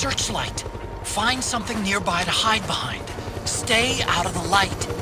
searchlight. Find something nearby to hide behind. Stay out of the light.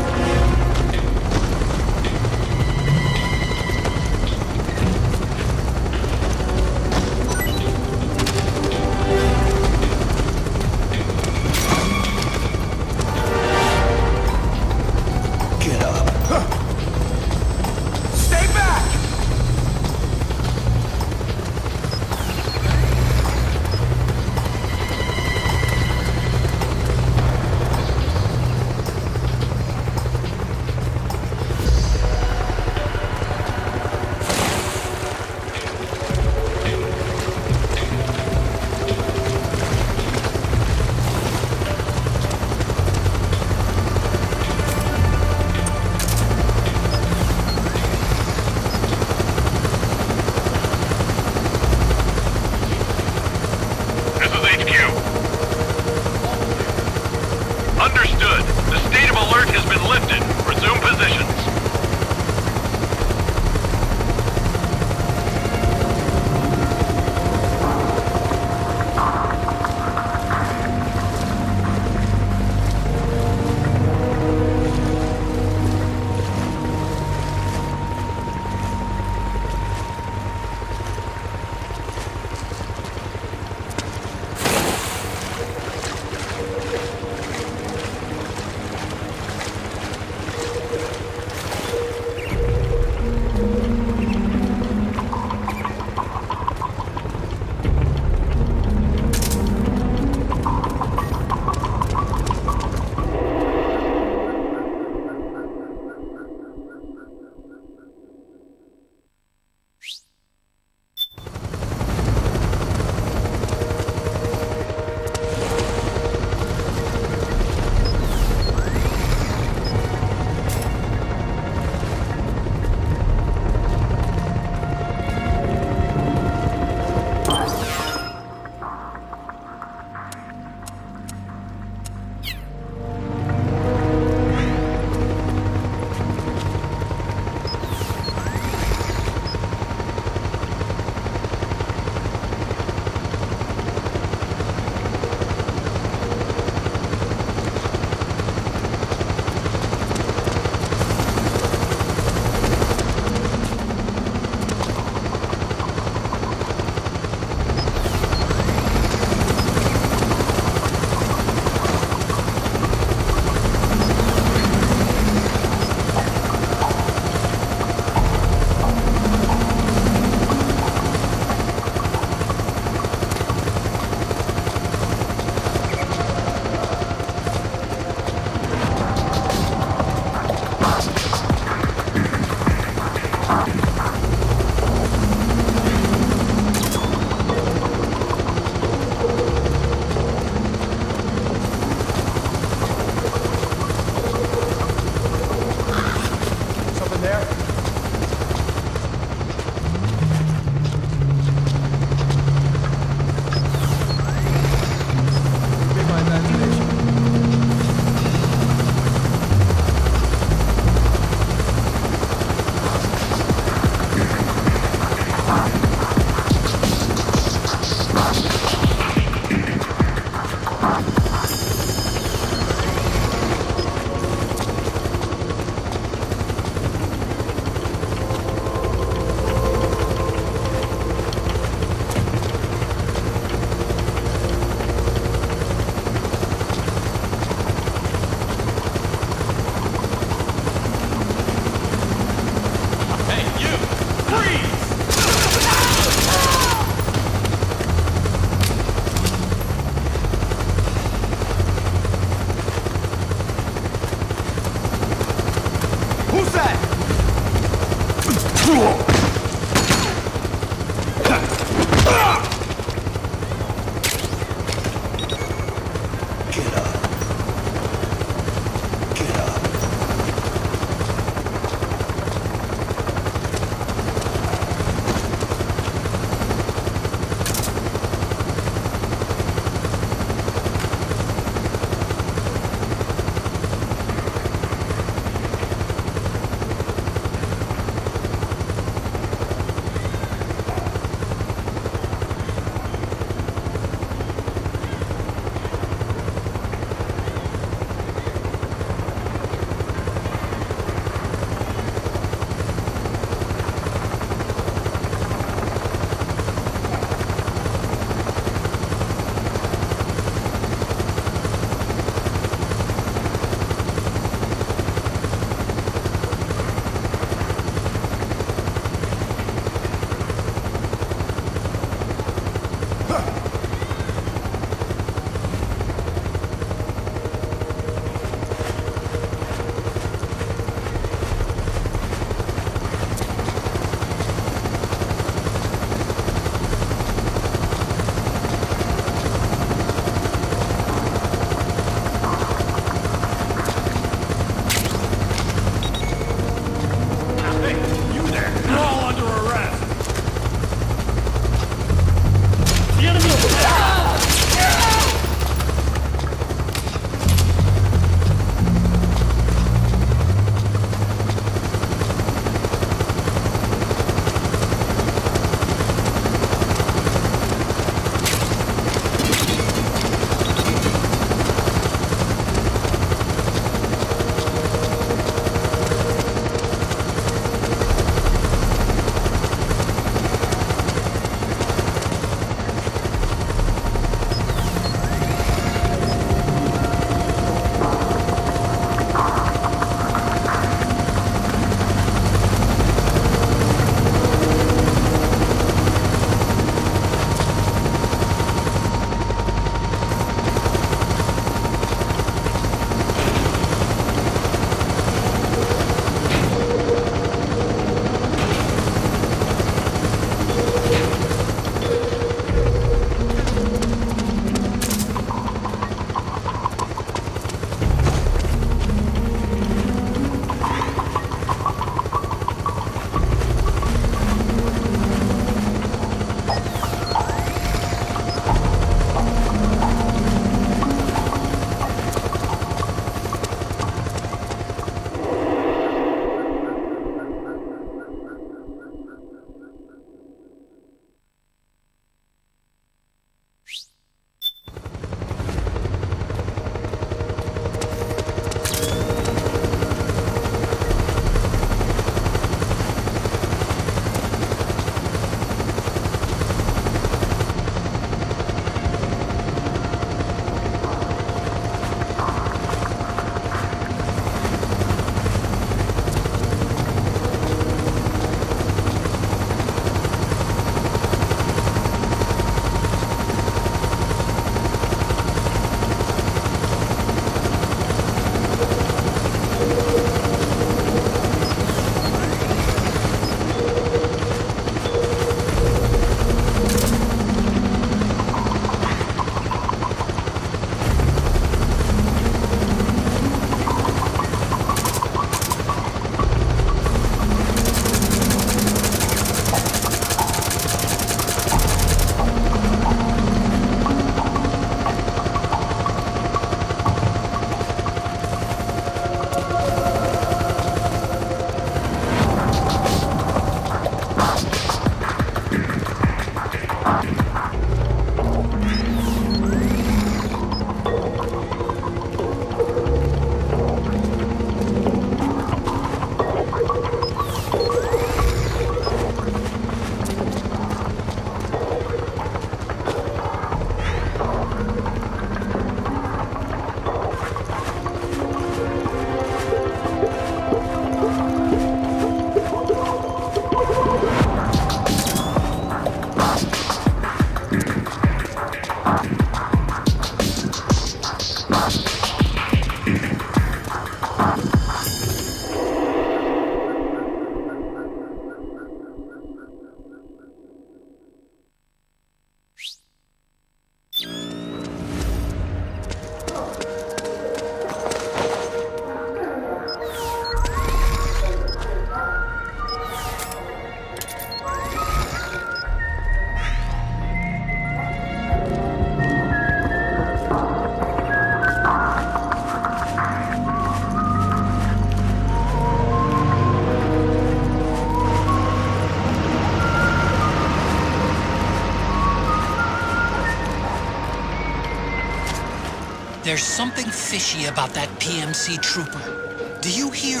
There's something fishy about that PMC trooper. Do you hear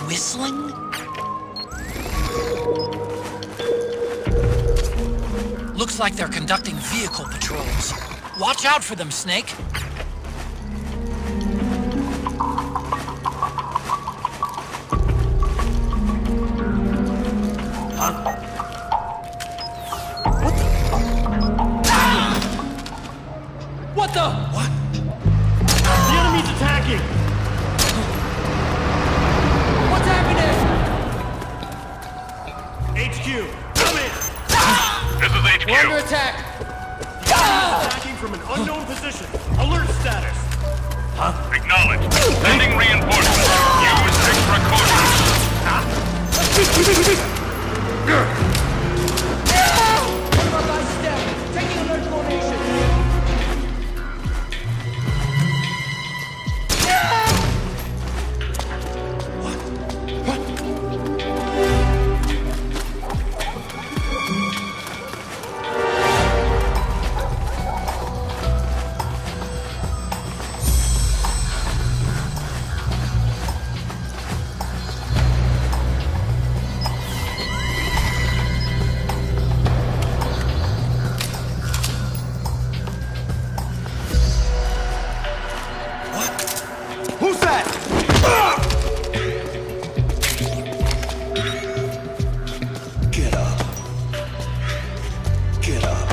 whistling? Looks like they're conducting vehicle patrols. Watch out for them, Snake. What the? What? The enemy's attacking! What's happening? HQ, come in! This is HQ. We're under attack! Attacking from an unknown position. Alert status. Acknowledged. Sending reinforcements. Use extra caution. One of our guys is down. Taking alert formation. Who's that? Get up. Get up.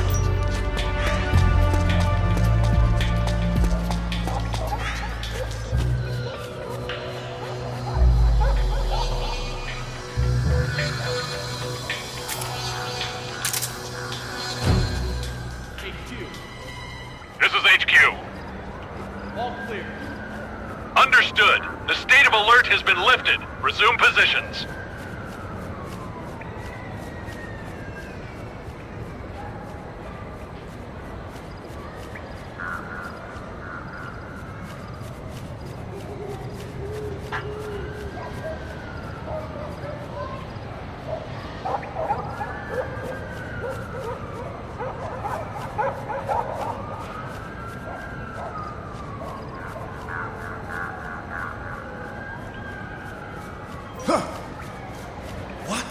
This is HQ. All clear. Understood. The state of alert has been lifted. Resume positions. What?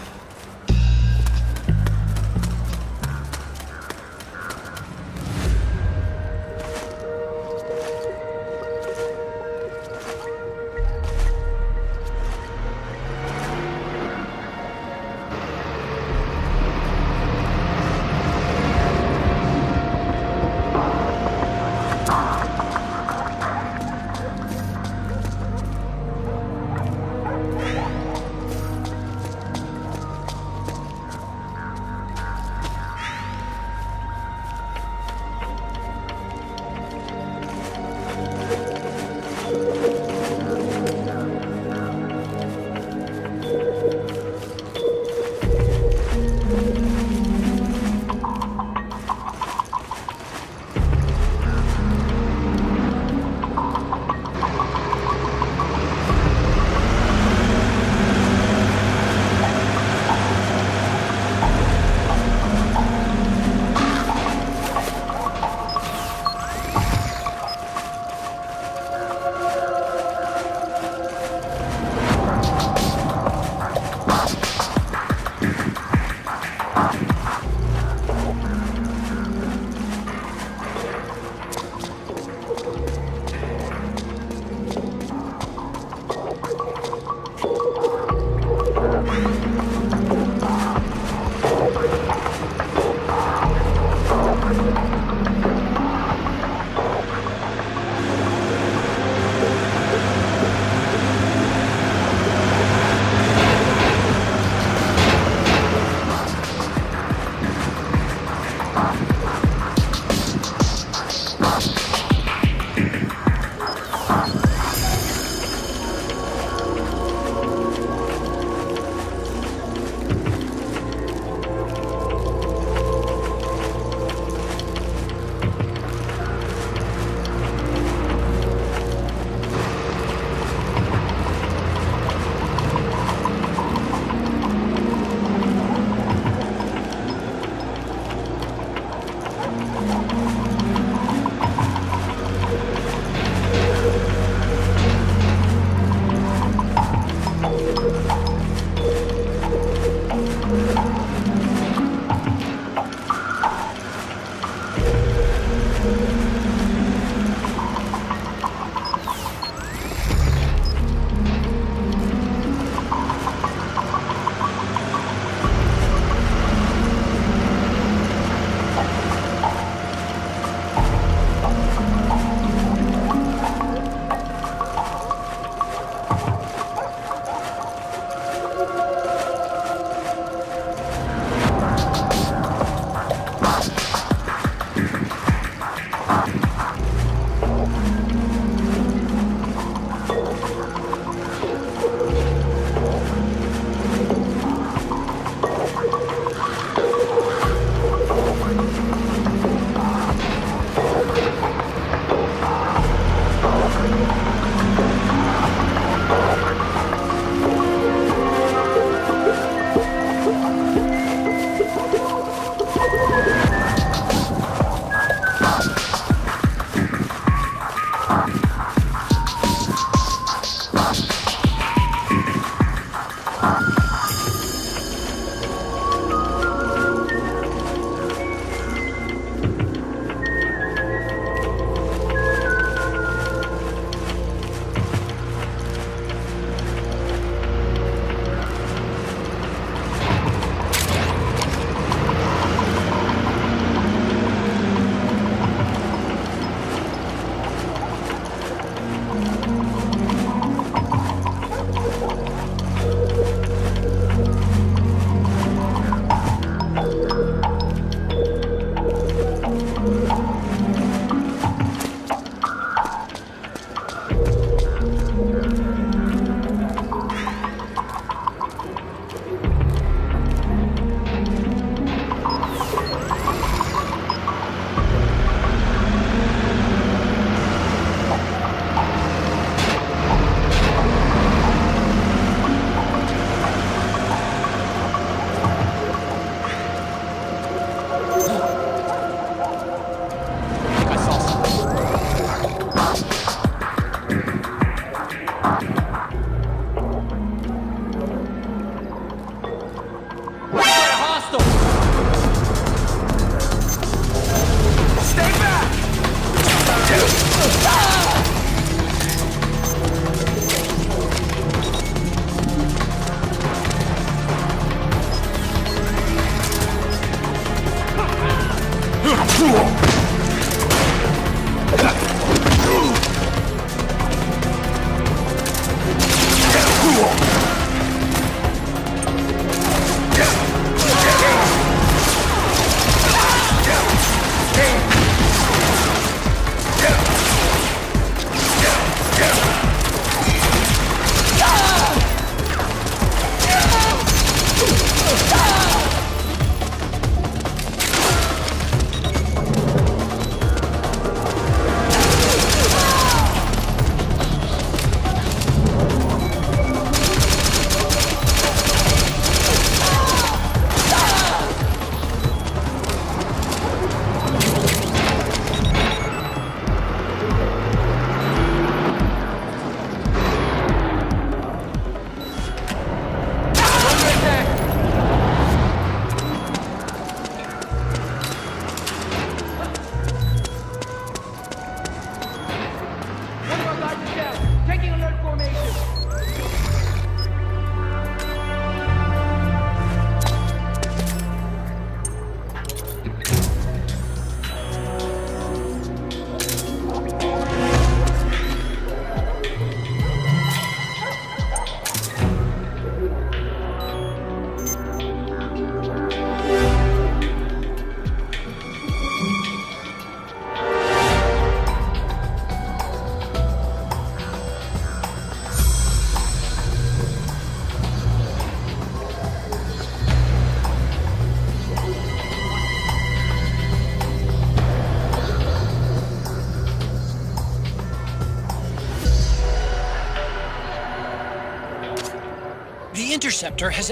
The interceptor has...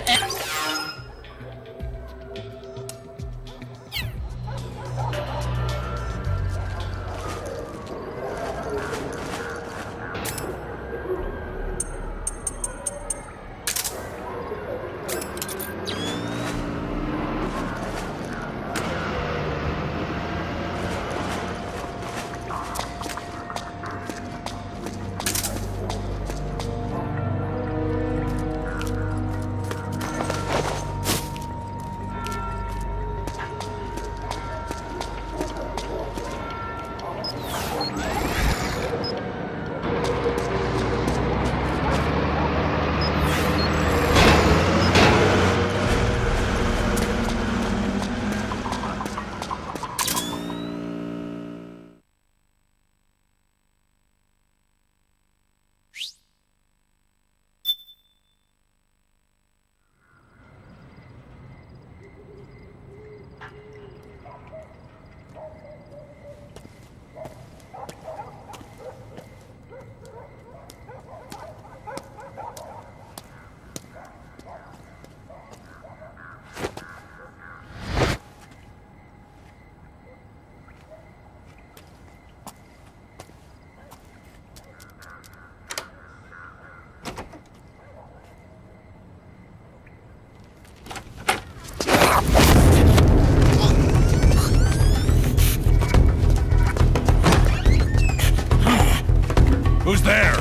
Who's there?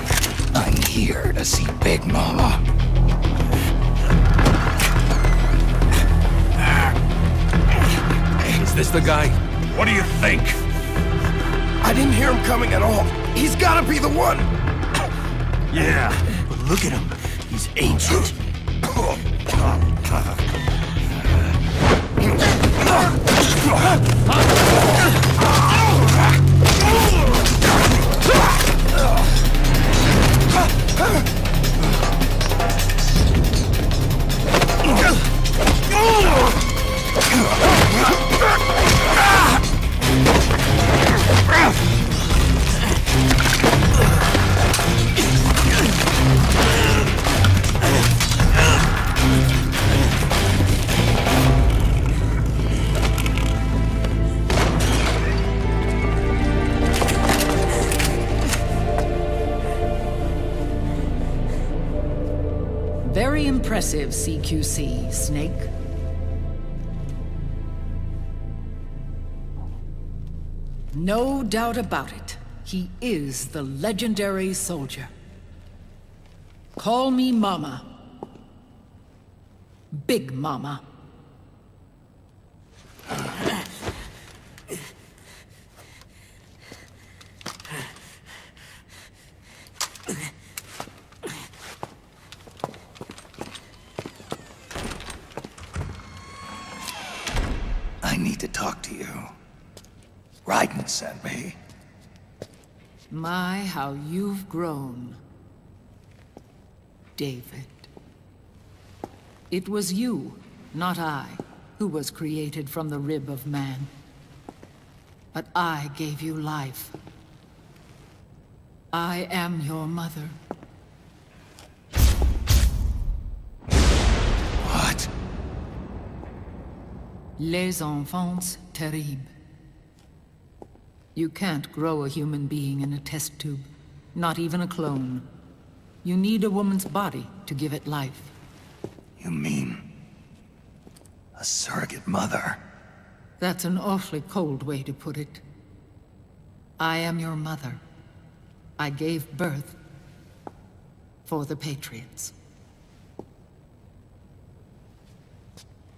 I'm here to see Big Mama. Is this the guy? What do you think? I didn't hear him coming at all. He's gotta be the one! Yeah, but look at him. He's ancient. Very impressive, CQC, Snake. No doubt about it. He is the legendary soldier. Call me Mama. Big Mama. I need to talk to you. Raiden sent me. My, how you've grown, David. It was you, not I, who was created from the rib of man. But I gave you life. I am your mother. What? Les enfants terribles. You can't grow a human being in a test tube, not even a clone. You need a woman's body to give it life. You mean... a surrogate mother? That's an awfully cold way to put it. I am your mother. I gave birth for the Patriots.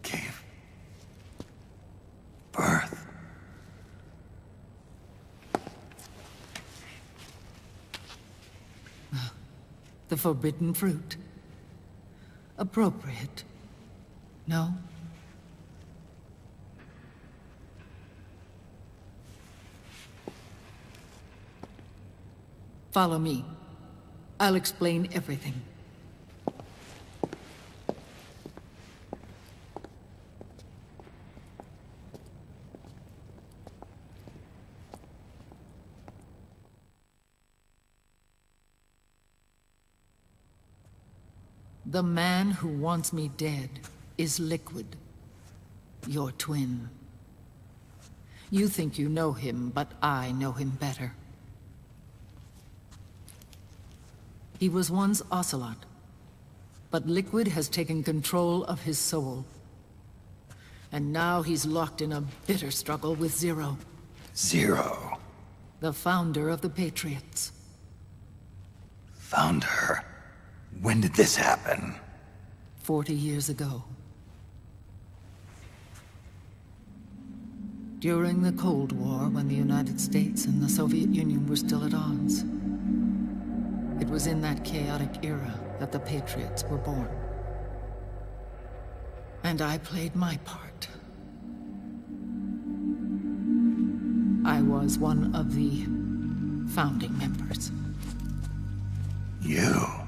Gave... birth? The forbidden fruit. Appropriate. No? Follow me. I'll explain everything. The man who wants me dead is Liquid, your twin. You think you know him, but I know him better. He was once Ocelot, but Liquid has taken control of his soul. And now he's locked in a bitter struggle with Zero, Zero. the founder of the Patriots. Found her. When did this happen? 40 years ago. During the Cold War, when the United States and the Soviet Union were still at odds. It was in that chaotic era that the Patriots were born. And I played my part. I was one of the founding members. You.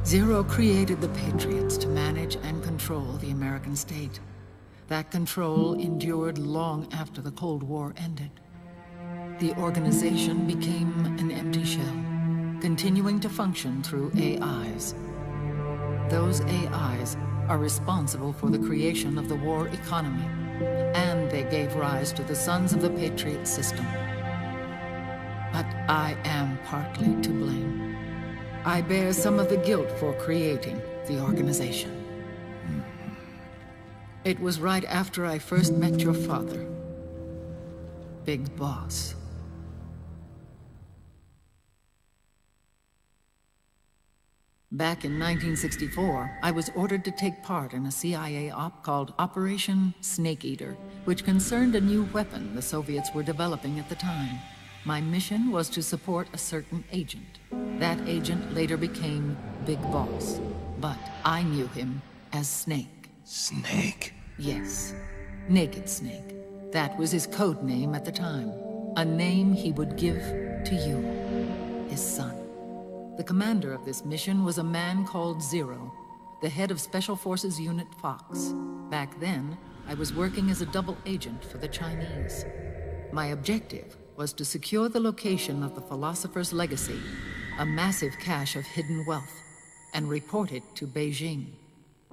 Zero created the Patriots to manage and control the American state. That control endured long after the Cold War ended. The organization became an empty shell, continuing to function through AIs. Those AIs are responsible for the creation of the war economy, and they gave rise to the Sons of the Patriot system. But I am partly to blame. I bear some of the guilt for creating the organization. It was right after I first met your father, Big Boss. Back in 1964, I was ordered to take part in a CIA op called Operation Snake Eater, which concerned a new weapon the Soviets were developing at the time. My mission was to support a certain agent. That agent later became Big Boss, but I knew him as Snake. Snake? Yes, Naked Snake. That was his code name at the time. A name he would give to you, his son. The commander of this mission was a man called Zero, the head of Special Forces Unit Fox. Back then, I was working as a double agent for the Chinese. My objective was to secure the location of the Philosopher's Legacy, a massive cache of hidden wealth, and report it to Beijing.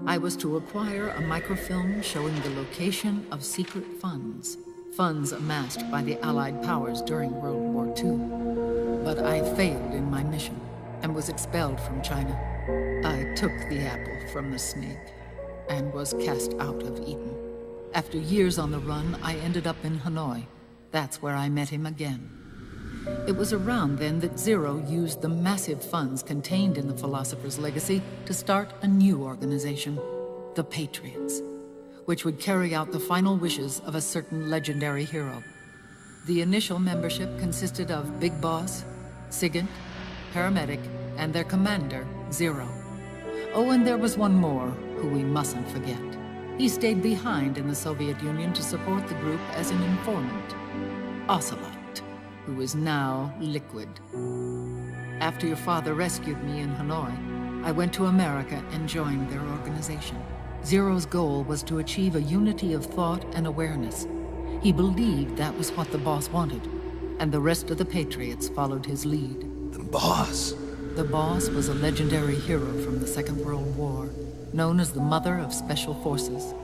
I was to acquire a microfilm showing the location of secret funds, funds amassed by the Allied powers during World War II. But I failed in my mission and was expelled from China. I took the apple from the snake and was cast out of Eden. After years on the run, I ended up in Hanoi. That's where I met him again. It was around then that Zero used the massive funds contained in the Philosopher's Legacy to start a new organization, the Patriots, which would carry out the final wishes of a certain legendary hero. The initial membership consisted of Big Boss, Sigint, Paramedic, and their commander, Zero. Oh, and there was one more who we mustn't forget. He stayed behind in the Soviet Union to support the group as an informant, Ocelot, who is now Liquid. After your father rescued me in Hanoi, I went to America and joined their organization. Zero's goal was to achieve a unity of thought and awareness. He believed that was what the boss wanted, and the rest of the Patriots followed his lead. The boss? The boss was a legendary hero from the Second World War, known as the Mother of Special Forces.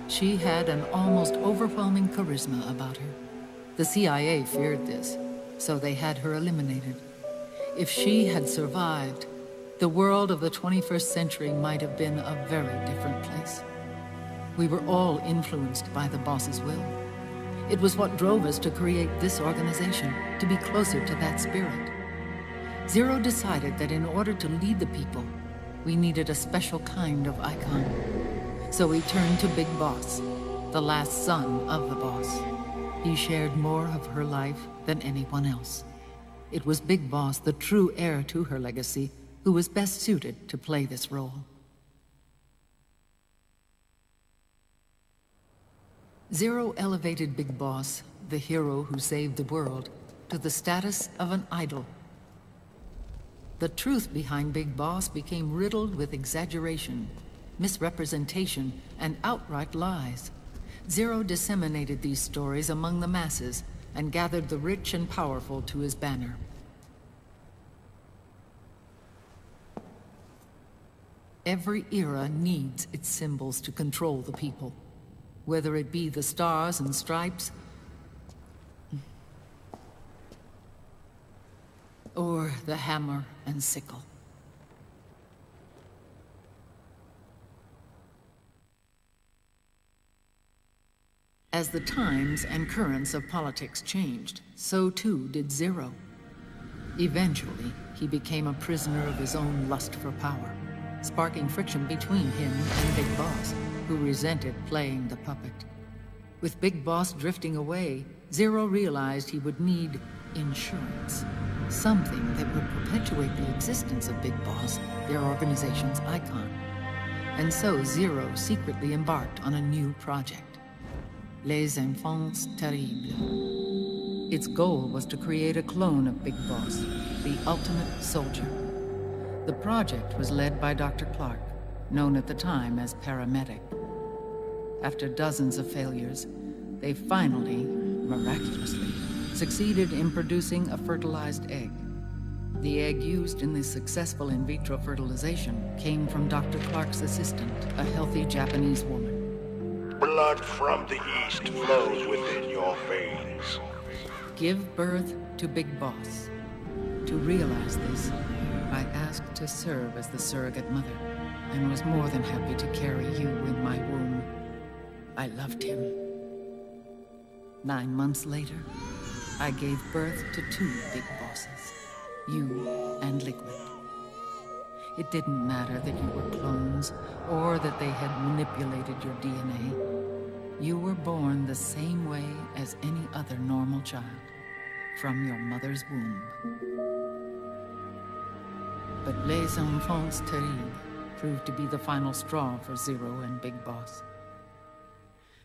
She had an almost overwhelming charisma about her. The CIA feared this, so they had her eliminated. If she had survived, the world of the 21st century might have been a very different place. We were all influenced by the boss's will. It was what drove us to create this organization, to be closer to that spirit. Zero decided that in order to lead the people, we needed a special kind of icon. So he turned to Big Boss, the last son of the boss. He shared more of her life than anyone else. It was Big Boss, the true heir to her legacy, who was best suited to play this role. Zero elevated Big Boss, the hero who saved the world, to the status of an idol. The truth behind Big Boss became riddled with exaggeration, misrepresentation, and outright lies. Zero disseminated these stories among the masses and, and gathered the rich and powerful to his banner. Every era needs its symbols to control the people. Whether it be the stars and stripes, or the hammer and sickle. As the times and currents of politics changed, so too did Zero. Eventually, he became a prisoner of his own lust for power, sparking friction between him and Big Boss, who resented playing the puppet. With Big Boss drifting away, Zero realized he would need insurance. Something that would perpetuate the existence of Big Boss, their organization's icon. And so Zero secretly embarked on a new project. Les Enfants Terribles. Its goal was to create a clone of Big Boss, the ultimate soldier. The project was led by Dr. Clark, known at the time as Paramedic. After dozens of failures, they finally, miraculously, succeeded in producing a fertilized egg. The egg used in the successful in vitro fertilization came from Dr. Clark's assistant, a healthy Japanese woman. Blood from the east flows within your veins. Give birth to Big Boss. To realize this, I asked to serve as the surrogate mother, and was more than happy to carry you in my womb. I loved him. 9 months later, I gave birth to 2 Big Bosses, you and Liquid. It didn't matter that you were clones, or that they had manipulated your DNA. You were born the same way as any other normal child, from your mother's womb. But Les Enfants Terribles proved to be the final straw for Zero and Big Boss.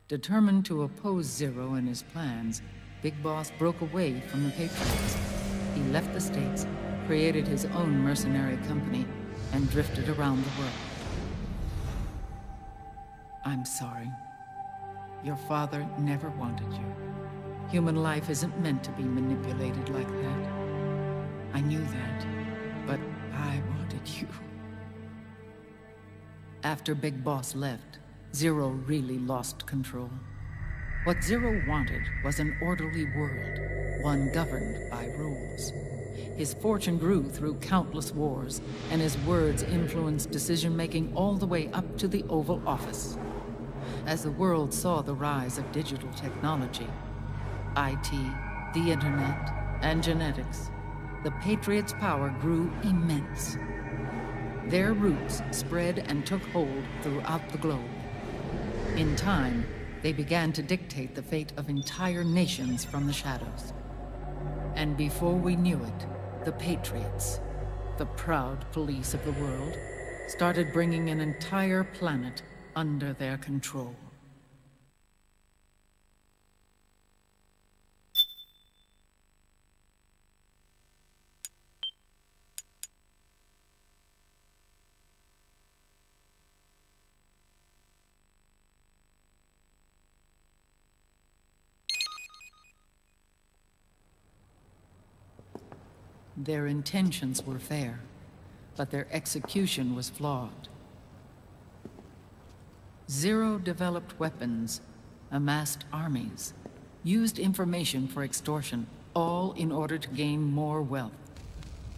Determined to oppose Zero and his plans, Big Boss broke away from the Patriots. He left the States, created his own mercenary company, and drifted around the world. I'm sorry. Your father never wanted you. Human life isn't meant to be manipulated like that. I knew that, but I wanted you. After Big Boss left, Zero really lost control. What Zero wanted was an orderly world, one governed by rules. His fortune grew through countless wars, and his words influenced decision-making all the way up to the Oval Office. As the world saw the rise of digital technology, IT, the internet, and genetics, the Patriots' power grew immense. Their roots spread and took hold throughout the globe. In time, they began to dictate the fate of entire nations from the shadows. And before we knew it, the Patriots, the proud police of the world, started bringing an entire planet under their control. Their intentions were fair, but their execution was flawed. Zero developed weapons, amassed armies, used information for extortion, all in order to gain more wealth.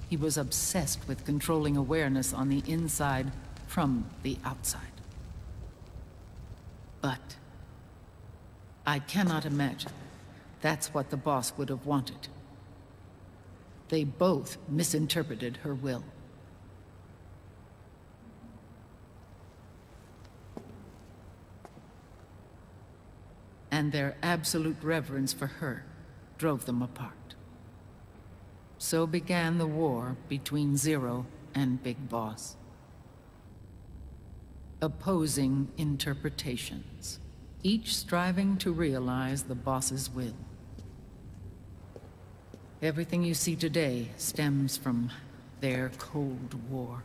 He was obsessed with controlling awareness on the inside from the outside. But I cannot imagine that's what the boss would have wanted. They both misinterpreted her will. And their absolute reverence for her drove them apart. So began the war between Zero and Big Boss. Opposing interpretations, each striving to realize the boss's will. Everything you see today stems from their Cold War.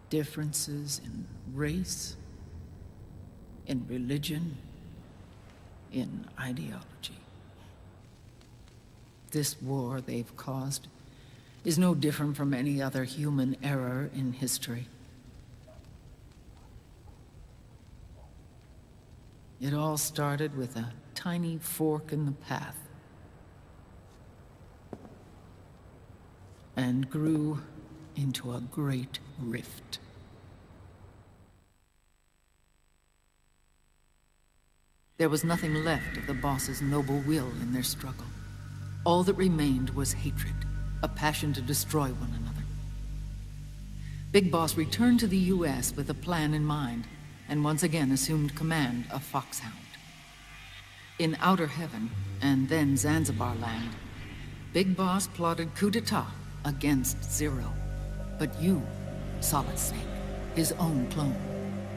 Differences in race, in religion, in ideology. This war they've caused is no different from any other human error in history. It all started with a tiny fork in the path, and grew into a great rift. There was nothing left of the boss's noble will in their struggle. All that remained was hatred, a passion to destroy one another. Big Boss returned to the US with a plan in mind, and once again assumed command of Foxhound. In Outer Heaven, and then Zanzibar Land, Big Boss plotted coup d'etat against Zero. But you, Solid Snake, his own clone,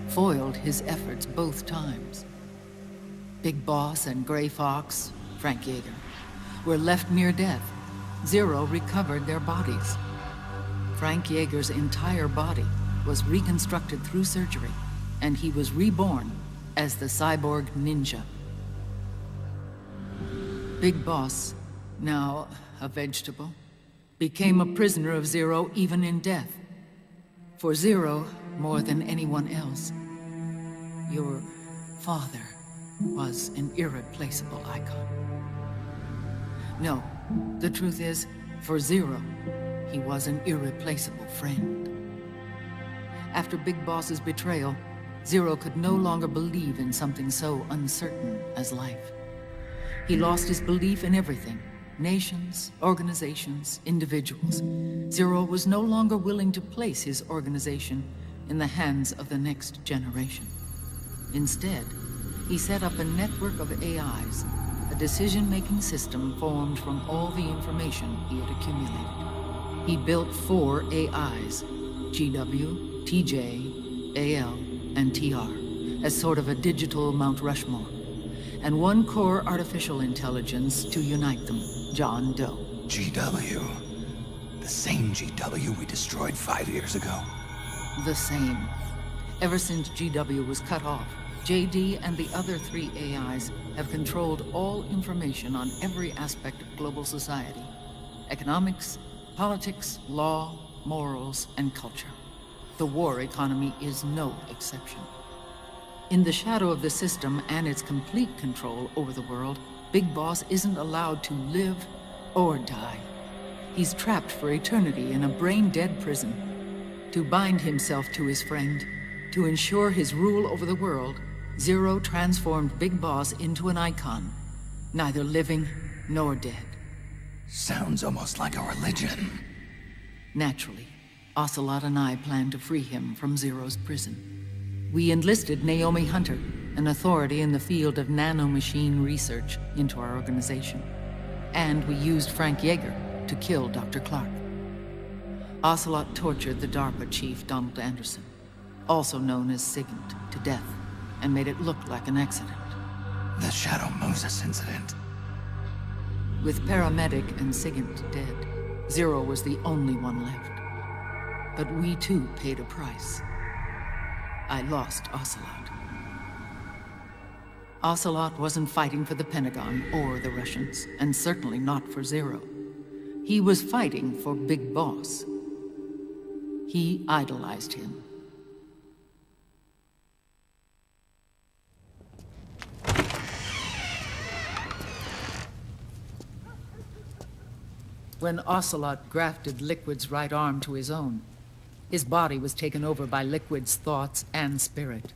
foiled his efforts both times. Big Boss and Gray Fox, Frank Yeager, were left near death. Zero recovered their bodies. Frank Yeager's entire body was reconstructed through surgery, and he was reborn as the cyborg ninja. Big Boss, now a vegetable, became a prisoner of Zero even in death. For Zero, more than anyone else, your father was an irreplaceable icon. No, the truth is, for Zero, he was an irreplaceable friend. After Big Boss's betrayal, Zero could no longer believe in something so uncertain as life. He lost his belief in everything. Nations, organizations, individuals. Zero was no longer willing to place his organization in the hands of the next generation. Instead, he set up a network of AIs, a decision-making system formed from all the information he had accumulated. He built 4 AIs, GW, TJ, AL, and TR, as sort of a digital Mount Rushmore, and 1 core artificial intelligence to unite them, John Doe. GW. The same GW we destroyed 5 years ago. The same. Ever since GW was cut off, JD and the other 3 AIs have controlled all information on every aspect of global society. Economics, politics, law, morals, and culture. The war economy is no exception. In the shadow of the system and its complete control over the world, Big Boss isn't allowed to live or die. He's trapped for eternity in a brain-dead prison. To bind himself to his friend, to ensure his rule over the world, Zero transformed Big Boss into an icon, neither living nor dead. Sounds almost like a religion. Naturally, Ocelot and I plan to free him from Zero's prison. We enlisted Naomi Hunter, an authority in the field of nanomachine research, into our organization. And we used Frank Yeager to kill Dr. Clark. Ocelot tortured the DARPA chief, Donald Anderson, also known as Sigint, to death, and made it look like an accident. The Shadow Moses incident. With Paramedic and Sigint dead, Zero was the only one left. But we too paid a price. I lost Ocelot. Ocelot wasn't fighting for the Pentagon or the Russians, and certainly not for Zero. He was fighting for Big Boss. He idolized him. When Ocelot grafted Liquid's right arm to his own, his body was taken over by Liquid's thoughts and spirit.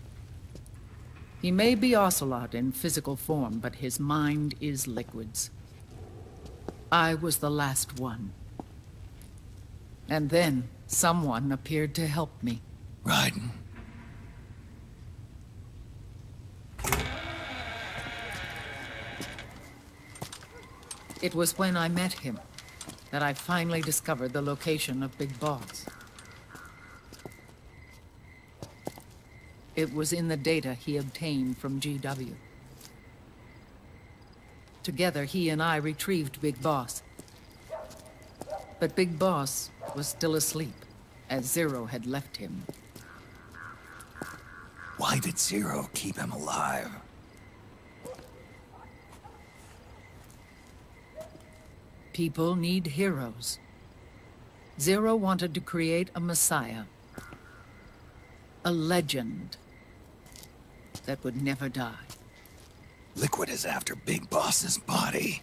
He may be Ocelot in physical form, but his mind is Liquid's. I was the last one. And then someone appeared to help me. Raiden. It was when I met him that I finally discovered the location of Big Boss. It was in the data he obtained from GW. Together, he and I retrieved Big Boss. But Big Boss was still asleep, as Zero had left him. Why did Zero keep him alive? People need heroes. Zero wanted to create a messiah. A legend that would never die. Liquid is after Big Boss's body.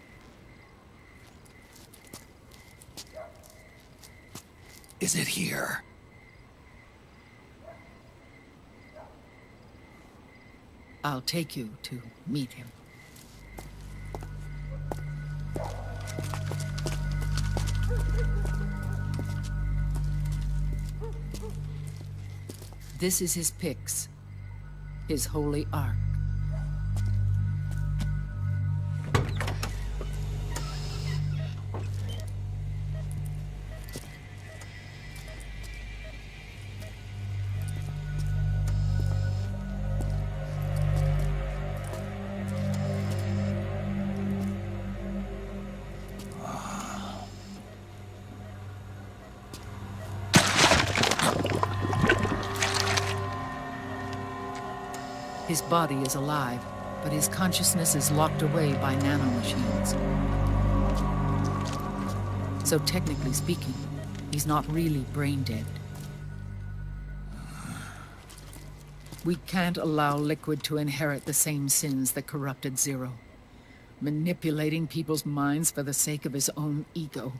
Is it here? I'll take you to meet him. This is his pyx, his holy ark. His body is alive, but his consciousness is locked away by nanomachines. So technically speaking, he's not really brain dead. We can't allow Liquid to inherit the same sins that corrupted Zero. Manipulating people's minds for the sake of his own ego.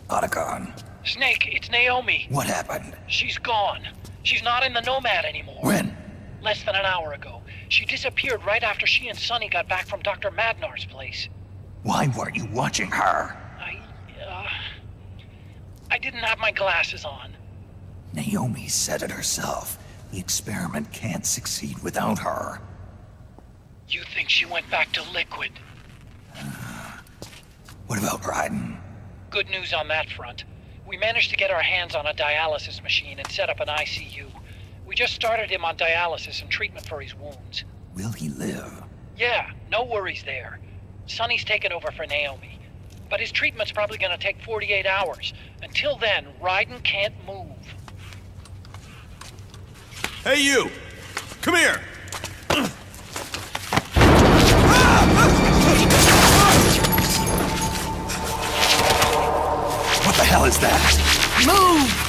Otacon, Snake, it's Naomi. what happened? She's gone. She's not in the Nomad anymore. When? Less than an hour ago. She disappeared right after she and Sonny got back from Dr. Madnar's place. Why weren't you watching her? I didn't have my glasses on. Naomi said it herself. The experiment can't succeed without her. You think she went back to Liquid? What about Raiden? Good news on that front. We managed to get our hands on a dialysis machine and set up an ICU. We just started him on dialysis and treatment for his wounds. Will he live? Yeah, no worries there. Sonny's taken over for Naomi. But his treatment's probably gonna take 48 hours. Until then, Raiden can't move. Hey, you! Come here! What the hell is that? Move!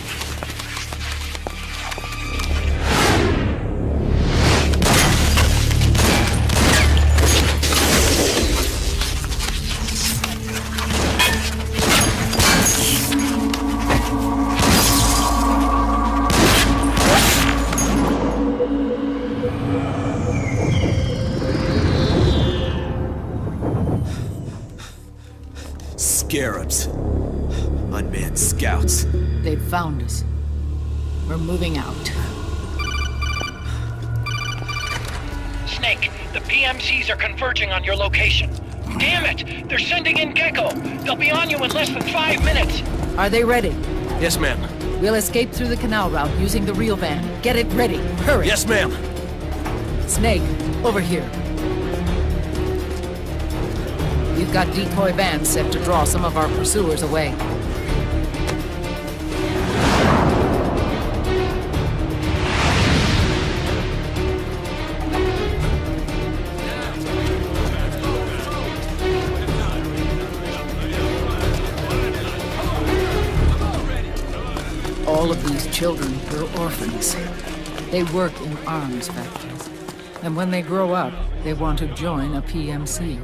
Scarabs. Unmanned scouts. They've found us. We're moving out. Snake, the PMCs are converging on your location. Damn it! They're sending in Gecko! They'll be on you in less than 5 minutes! Are they ready? Yes, ma'am. We'll escape through the canal route using the real van. Get it ready. Hurry! Yes, ma'am. Snake, over here. We've got decoy vans set to draw some of our pursuers away. All of these children were orphans. They work in arms factories. And when they grow up, they want to join a PMC.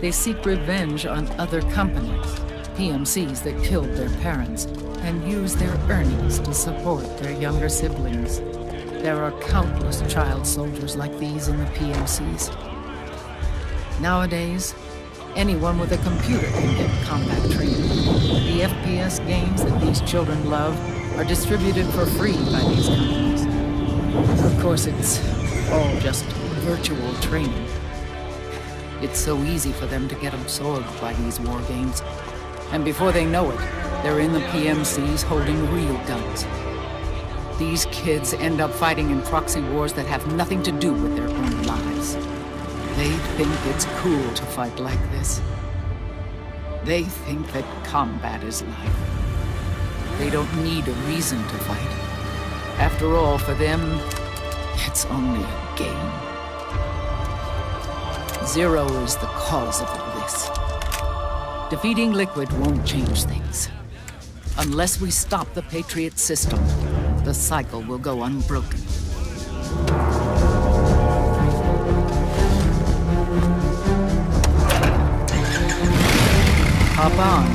They seek revenge on other companies, PMCs that killed their parents, and use their earnings to support their younger siblings. There are countless child soldiers like these in the PMCs. Nowadays, anyone with a computer can get combat training. The FPS games that these children love are distributed for free by these companies. Of course, it's all just virtual training. It's so easy for them to get absorbed by these war games. And before they know it, they're in the PMCs holding real guns. These kids end up fighting in proxy wars that have nothing to do with their own lives. They think it's cool to fight like this. They think that combat is life. They don't need a reason to fight. After all, for them, it's only a game. Zero is the cause of all this. Defeating Liquid won't change things. Unless we stop the Patriot system, the cycle will go unbroken. Hop on.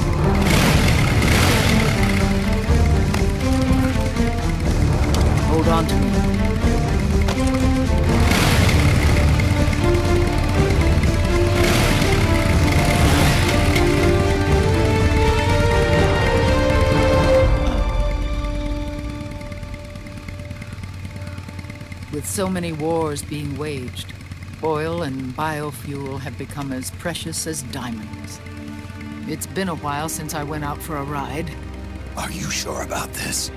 Hold on to me. With so many wars being waged, oil and biofuel have become as precious as diamonds. It's been a while since I went out for a ride. Are you sure about this?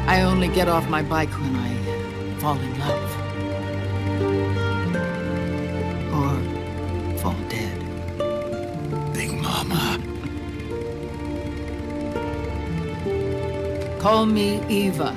I only get off my bike when I fall in love. Or fall dead. Big Mama. Call me Eva.